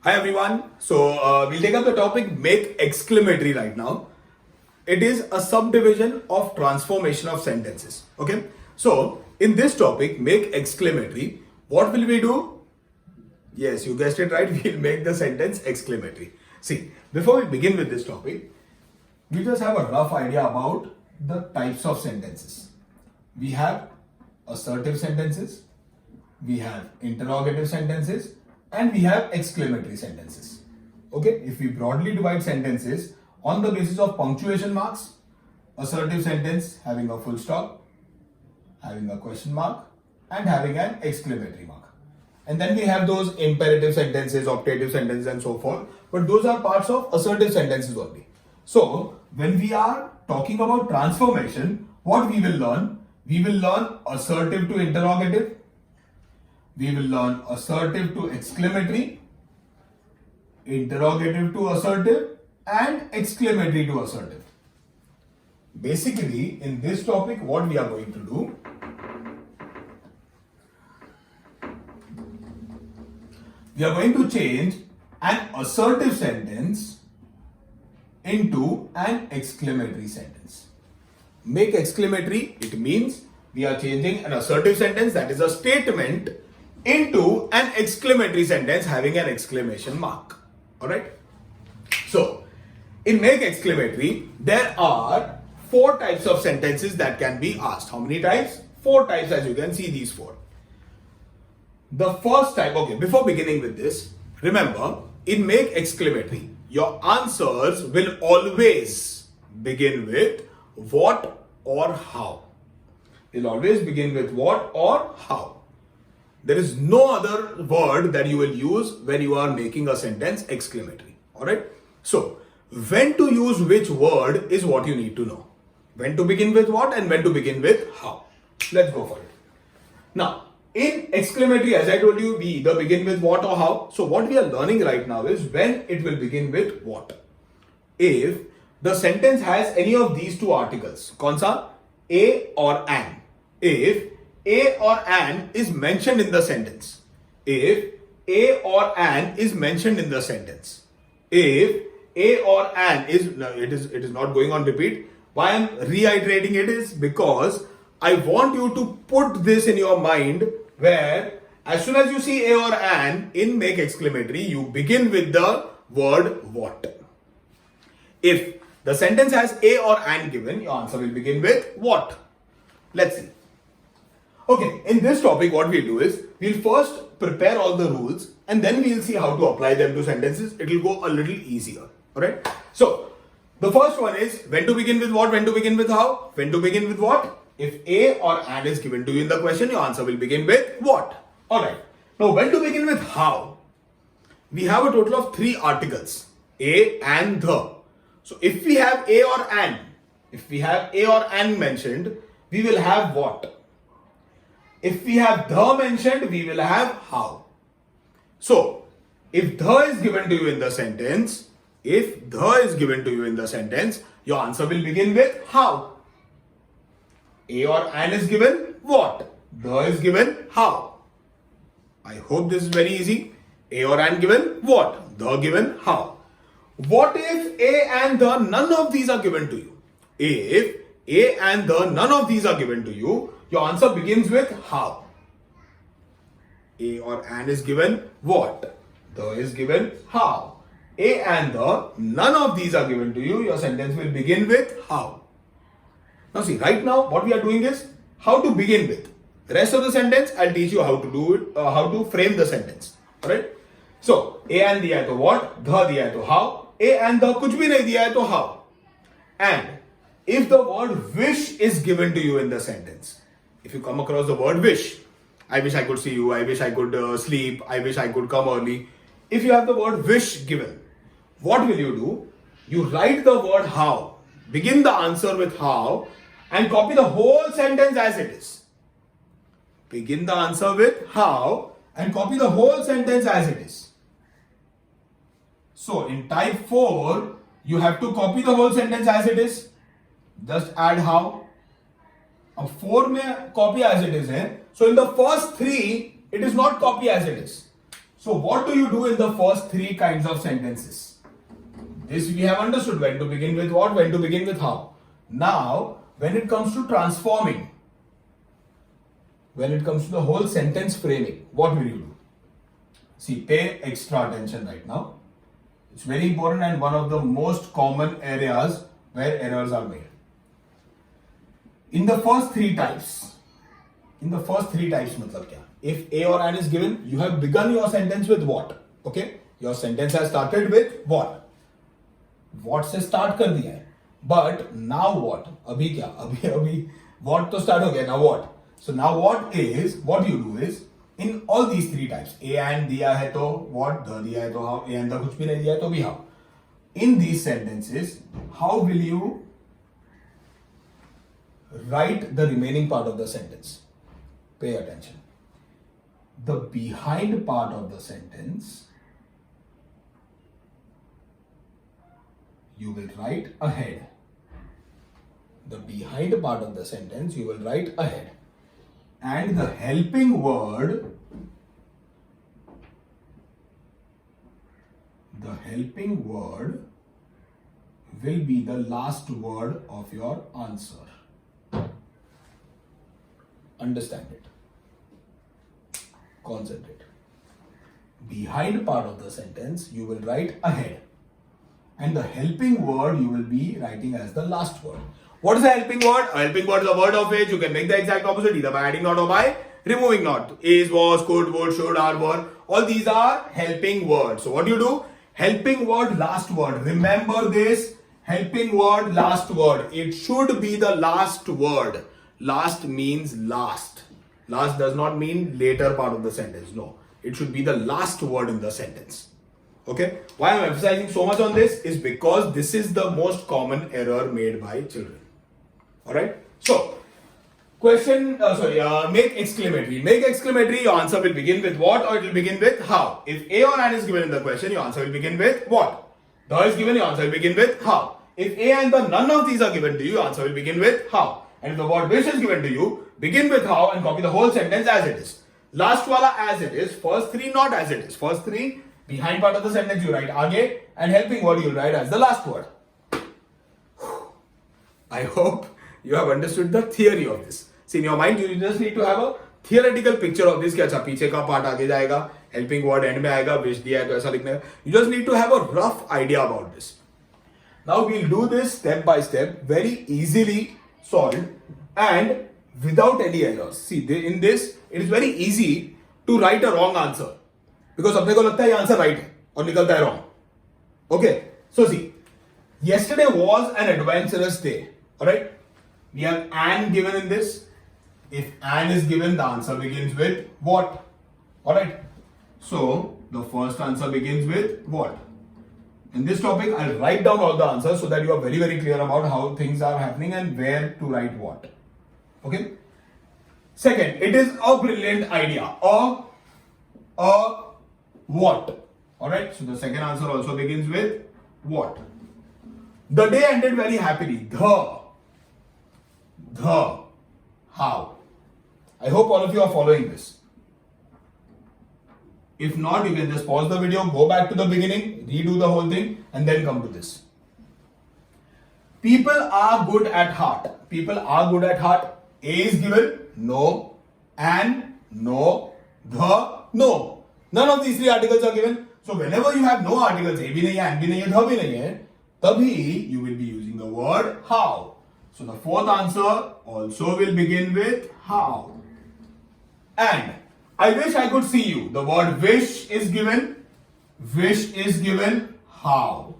Hi everyone. We'll take up the topic make exclamatory right now. It is a subdivision of transformation of sentences. Okay. So in this topic, make exclamatory, what will we do? Yes, you guessed it right. We'll make the sentence exclamatory. See, before we begin with this topic, we just have a rough idea about the types of sentences. We have assertive sentences, we have interrogative sentences, and we have exclamatory sentences. Okay, if we broadly divide sentences on the basis of punctuation marks, assertive sentence having a full stop, having a question mark, and having an exclamatory mark. And then we have those imperative sentences, optative sentences, and so forth. But those are parts of assertive sentences only. So when we are talking about transformation, what we will learn? We will learn assertive to interrogative. We will learn assertive to exclamatory, interrogative to assertive, and exclamatory to assertive. Basically, in this topic, what we are going to do, we are going to change an assertive sentence into an exclamatory sentence. Make exclamatory, it means we are changing an assertive sentence, that is a statement, into an exclamatory sentence having an exclamation mark. Alright? So, in make exclamatory, there are 4 types of sentences that can be asked. How many types? 4 types, as you can see, these 4. The first type, okay, before beginning with this, remember, in make exclamatory, your answers will always begin with what or how. It'll always begin with what or how. There is no other word that you will use when you are making a sentence exclamatory. Alright? So, when to use which word is what you need to know. When to begin with what and when to begin with how. Let's go for it. Now, in exclamatory, as I told you, we either begin with what or how. So, what we are learning right now is when it will begin with what. If the sentence has any of these 2 articles, kaun sa? A or an. If a or an is mentioned in the sentence. If a or an is mentioned in the sentence. If a or an is, no, it is not going on repeat. Why I am reiterating it is because I want you to put this in your mind where as soon as you see a or an in make exclamatory, you begin with the word what. If the sentence has a or an given, your answer will begin with what. Let's see. Okay, in this topic, what we'll do is, we'll first prepare all the rules and then we'll see how to apply them to sentences. It will go a little easier. Alright? So, the first one is, when to begin with what, when to begin with how, when to begin with what. If a or an is given to you in the question, your answer will begin with what. Alright. Now, when to begin with how, we have a total of 3 articles. A and the. So, if we have a or an mentioned, we will have what. If we have the mentioned, we will have how. So, if the is given to you in the sentence, your answer will begin with how. A or an is given, what? The is given, how. I hope this is very easy. A or an given, what? The given, how. What if a and the none of these are given to you? If a and the none of these are given to you, your answer begins with how. A or an is given what? The is given how. A and the none of these are given to you, your sentence will begin with how. Now see, right now what we are doing is how to begin with. Rest of the sentence I'll teach you how to do it, how to frame the sentence. Alright? So, A and दिया है तो what, the दिया है तो how, A and the कुछ भी नहीं दिया है तो how. And if the word wish is given to you in the sentence, if you come across the word wish, I wish I could see you, I wish I could sleep, I wish I could come early. If you have the word wish given, what will you do? You write the word how, begin the answer with how, and copy the whole sentence as it is. Begin the answer with how, and copy the whole sentence as it is. So, in type 4, you have to copy the whole sentence as it is. Just add how. अब 4 में copy as it is है. So in the first 3, it is not copy as it is. So what do you do in the first three kinds of sentences? This we have understood, when to begin with what, when to begin with how. Now, when it comes to transforming, when it comes to the whole sentence framing, what will you do? See, pay extra attention right now. It's very important and one of the most common areas where errors are made. In the first three types, matlab kya? If A or an is given, you have begun your sentence with what? Okay? Your sentence has started with what? What से start कर दिया है. But now what? अभी क्या? अभी what तो start हो गया. Now what? So now what you do is, in all these three types, A and दिया है तो what, the दिया है तो how, A and the कुछ भी नहीं दिया है तो भी how. In these sentences, how will you write the remaining part of the sentence? Pay attention. The behind part of the sentence, you will write ahead. The behind part of the sentence, you will write ahead. And the helping word, will be the last word of your answer. Understand it. Concentrate. Behind part of the sentence, you will write ahead. And the helping word you will be writing as the last word. What is a helping word? A helping word is a word of which you can make the exact opposite either by adding not or by removing not. Is, was, could, would, should, are, were. All these are helping words. So what do you do? Helping word, last word. Remember this. Helping word, last word. It should be the last word. Last means last. Last does not mean later part of the sentence. No. It should be the last word in the sentence. Okay? Why I'm emphasizing so much on this is because this is the most common error made by children. Alright? So, make exclamatory. Make exclamatory, your answer will begin with what or it will begin with how. If A or an is given in the question, your answer will begin with what? The is given, your answer will begin with how. If A and the none of these are given to you, your answer will begin with how. And if the word wish is given to you, begin with how and copy the whole sentence as it is. Last wala as it is, first three not as it is. First three, behind part of the sentence you write aage and helping word you write as the last word. I hope you have understood the theory of this. See, in your mind, you just need to have a theoretical picture of this. कि अच्छा पीछे का part आगे जाएगा, helping word end में आएगा, wish दिया है तो ऐसा लिखना है. You just need to have a rough idea about this. Now we'll do this step by step, very easily solved and without any errors. See, in this, it is very easy to write a wrong answer because अपने को लगता है ये answer right है और निकलता है wrong. Okay, so see, yesterday was an adventurous day. Alright, we have an given in this. If an is given, the answer begins with what? Alright, so the first answer begins with what? In this topic, I'll write down all the answers so that you are very, very clear about how things are happening and where to write what. Okay? Second, it is a brilliant idea. A what? Alright, so the second answer also begins with what? The day ended very happily. The. How? I hope all of you are following this. If not, you can just pause the video, go back to the beginning, redo the whole thing, and then come to this. People are good at heart. People are good at heart. A is given, no, and no, the, no. None of these three articles are given. So whenever you have no articles, A भी नहीं है, and भी नहीं है, the भी नहीं है, तभी you will be using the word how. So the fourth answer also will begin with how. And I wish I could see you. The word wish is given. Wish is given how.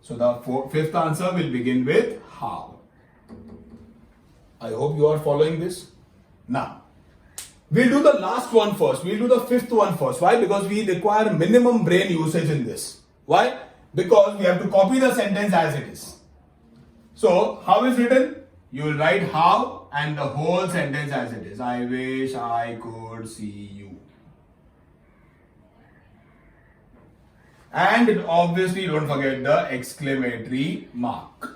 So the fifth answer will begin with how. I hope you are following this. Now, we'll do the last one first. We'll do the fifth one first. Why? Because we require minimum brain usage in this. Why? Because we have to copy the sentence as it is. So, how is written? You will write how and the whole sentence as it is. I wish I could see you. And obviously don't forget the exclamatory mark.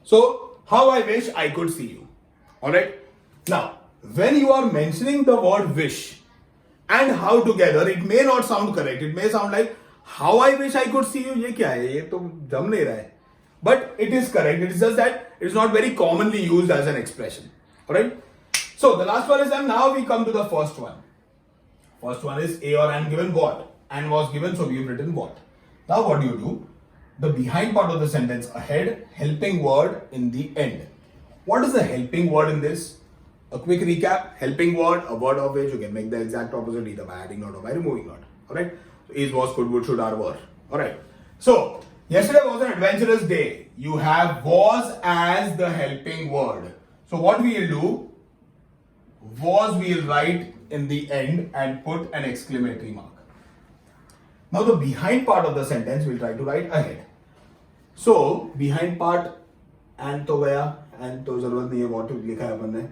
So, how I wish I could see you. Alright. Now, when you are mentioning the word wish and how together, it may not sound correct. It may sound like how I wish I could see you. ये क्या है? ये तो जम नहीं रहा है. But it is correct. It is just that it is not very commonly used as an expression. Alright? So the last one is done. Now we come to the first one. First one is A or an given what? And was given, so we have written what. Now what do you do? The behind part of the sentence ahead, helping word in the end. What is the helping word in this? A quick recap. Helping word, a word of which you can make the exact opposite either by adding not or by removing not. Alright? So is, was, could, would, should, are, were. Alright. So yesterday was an adventurous day. You have was as the helping word. So what we will do? Was we will write in the end and put an exclamatory mark. Now the behind part of the sentence we'll try to write ahead. So behind part and तो गया and तो जरूरत नहीं है what लिखा है अपन ने.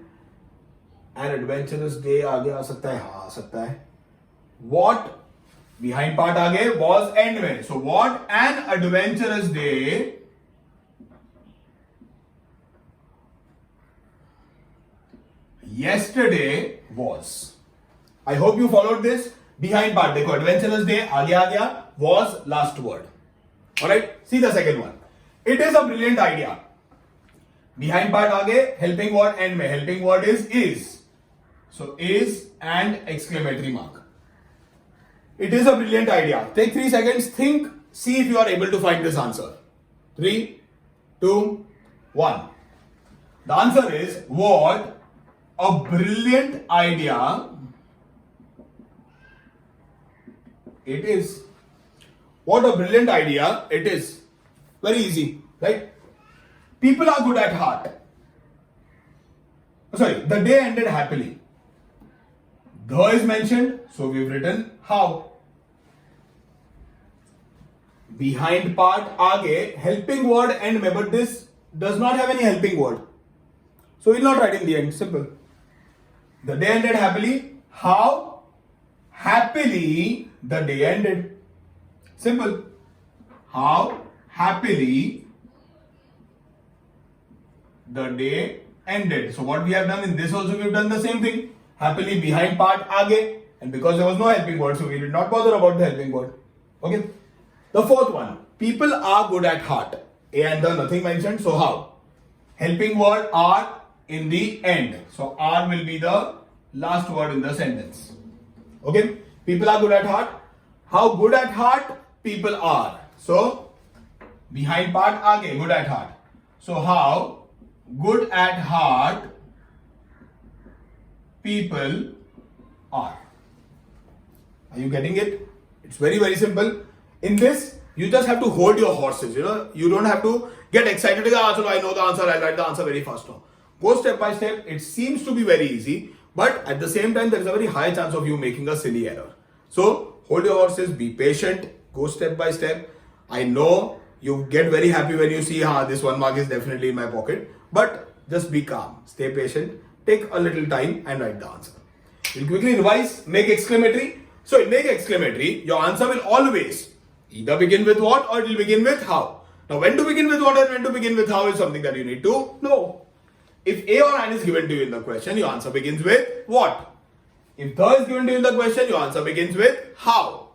An adventurous day आगे आ सकता है, हाँ आ सकता है. What behind part आगे was end में. So what an adventurous day yesterday was. I hope you followed this. Behind part देखो adventurous day आगे आ गया, was last word. Alright, see the second one. It is a brilliant idea. Behind part आगे helping word end में. Helping word is. So is and exclamatory mark. It is a brilliant idea. Take 3 seconds, think, see if you are able to find this answer. 3, 2, 1. The answer is what a brilliant idea it is. What a brilliant idea it is. Very easy, right? People are good at heart. Sorry, the day ended happily. The is mentioned, so we've written how. Behind part आगे helping word end में, but this does not have any helping word. So we'll not write in the end, simple. The day ended happily. How happily the day ended. Simple. How happily the day ended. So what we have done in this also, we have done the same thing. Happily behind part आगे, and because there was no helping word, so we did not bother about the helping word. Okay. The fourth one. People are good at heart. A and the nothing mentioned. So how? Helping word are in the end. So are will be the last word in the sentence. Okay. People are good at heart. How good at heart people are. So behind part आगे good at heart. So how good at heart people are. Are you getting it? It's very, very simple. In this, you just have to hold your horses. You don't have to get excited. I know the answer. I'll write the answer very fast. No. Go step by step. It seems to be very easy, but at the same time, there is a very high chance of you making a silly error. So hold your horses. Be patient. Go step by step. I know you get very happy when you see, this 1 mark is definitely in my pocket. But just be calm. Stay patient. Take a little time and write the answer. We'll quickly revise. Make exclamatory. So in make exclamatory, your answer will always either begin with what or it will begin with how. Now when to begin with what and when to begin with how is something that you need to know. If A or an is given to you in the question, your answer begins with what? If the is given to you in the question, your answer begins with how.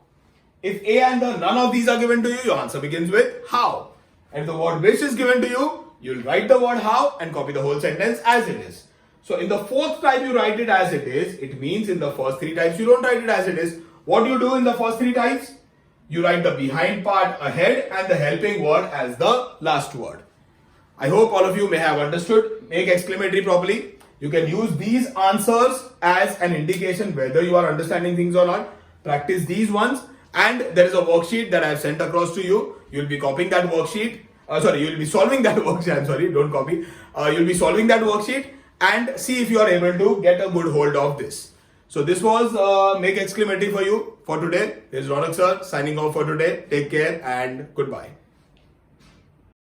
If A and the none of these are given to you, your answer begins with how. And if the word wish is given to you, you'll write the word how and copy the whole sentence as it is. So in the fourth type you write it as it is. It means in the first 3 types you don't write it as it is. What do you do in the first 3 types? You write the behind part ahead and the helping word as the last word. I hope all of you may have understood. Make exclamatory properly. You can use these answers as an indication whether you are understanding things or not. Practice these ones. And there is a worksheet that I have sent across to you. You'll be copying that worksheet. You'll be solving that worksheet. I'm sorry, don't copy. You'll be solving that worksheet and see if you are able to get a good hold of this. So this was Make Exclamatory for you for today. This is Ronak sir signing off for today. Take care and goodbye.